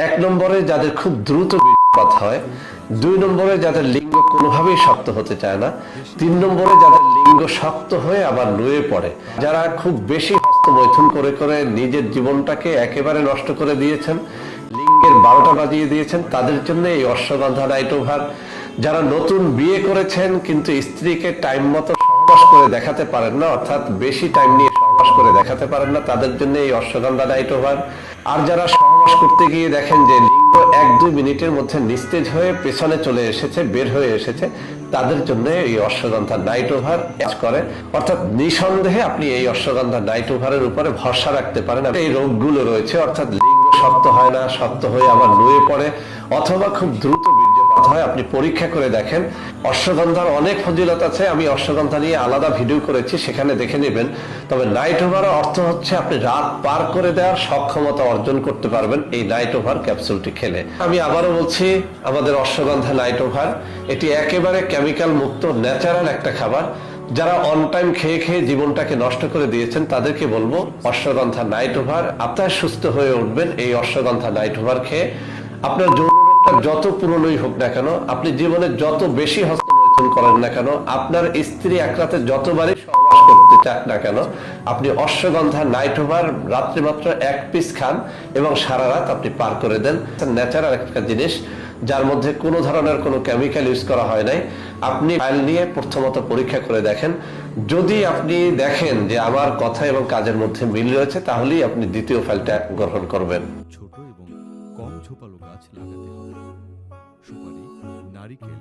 এক নম্বরে যাদের খুব দ্রুত বীর্যপাত হয়, 2 নম্বরে যাদের লিঙ্গ কোনোভাবেই শক্ত হতে চায় না, 3 নম্বরে যাদের লিঙ্গ শক্ত হয়ে আবার নুয়ে পড়ে, যারা খুব বেশি হস্তমৈথুন করে করে নিজের জীবনটাকে একেবারে নষ্ট করে দিয়েছেন, লিঙ্গের 12টা বাজিয়ে দিয়েছেন, তাদের জন্য এই অশ্বগন্ধা নাইট ওভার। যারা নতুন বিয়ে করেছেন কিন্তু স্ত্রীকে টাইম মতো সহবাস করে দেখাতে পারেন না, অর্থাৎ বেশি টাইম নিয়ে সহবাস করে দেখাতে পারেন না, তাদের জন্য এই অশ্বগন্ধা নাইট ওভার। আর যারা সহবাস করতে গিয়ে দেখেন যে লিঙ্গ 1-2 মিনিটের মধ্যে নিস্তেজ হয়ে পেছনে চলে এসেছে, বের হয়ে এসেছে, তাদের জন্য এই অশ্বগন্ধা নাইট ওভার কাজ করে। অর্থাৎ নিঃসন্দেহে আপনি এই অশ্বগন্ধা নাইট ওভারের উপরে ভরসা রাখতে পারেন। এই রোগগুলো রয়েছে, অর্থাৎ লিঙ্গ শক্ত হয় না, শক্ত হয়ে আবার নুয়ে পড়ে, অথবা খুব দ্রুত বীর্যপাত হয়। আপনি পরীক্ষা করে দেখেন। অশ্বগন্ধার অনেক ফজিলত আছে, আমি অশ্বগন্ধা নিয়ে আলাদা ভিডিও করেছি, সেখানে দেখে নেবেন। তবে নাইট ওভার অর্থ হচ্ছে আপনি রাত পার করে দেওয়ার সক্ষমতা অর্জন করতে পারবেন এই নাইট ওভার ক্যাপসুলটি খেলে। আমি আবারও বলছি, আমাদের অশ্বগন্ধা নাইট ওভার এটি একেবারে কেমিক্যাল মুক্ত ন্যাচারাল একটা খাবার। যারা অন টাইম খেয়ে খেয়ে জীবনটাকে নষ্ট করে দিয়েছেন তাদেরকে বলবো অশ্বগন্ধা নাইট ওভার। আপনার সুস্থ হয়ে উঠবেন এই অশ্বগন্ধা নাইট ওভার খেয়ে। আপনার যৌন রোগটা যত পুরনোই হোক না কেন, আপনি জীবনে যত বেশি হস্তমৈথুন করেন না কেন, আপনার স্ত্রী এক রাতে যতবারই সহবাস করতে চান না কেন, আপনি অশ্বগন্ধা নাইট ওভার রাত্রি মাত্র 1 পিস খান এবং সারা রাত আপনি পার করে দেন। ন্যাচারাল একটা জিনিস, যার মধ্যে কোনো ধরনের কোনো কেমিক্যাল ইউজ করা হয় নাই। আপনি ফাইল নিয়ে প্রথমত পরীক্ষা করে দেখেন। যদি আপনি দেখেন যে আমার কথা এবং কাজের মধ্যে মিল রয়েছে, তাহলেই আপনি দ্বিতীয় ফাইলটা গ্রহণ করবেন। ছোট এবং কম ঝোপালো গাছ লাগাতে হবে। সুপারি, নারিকেল।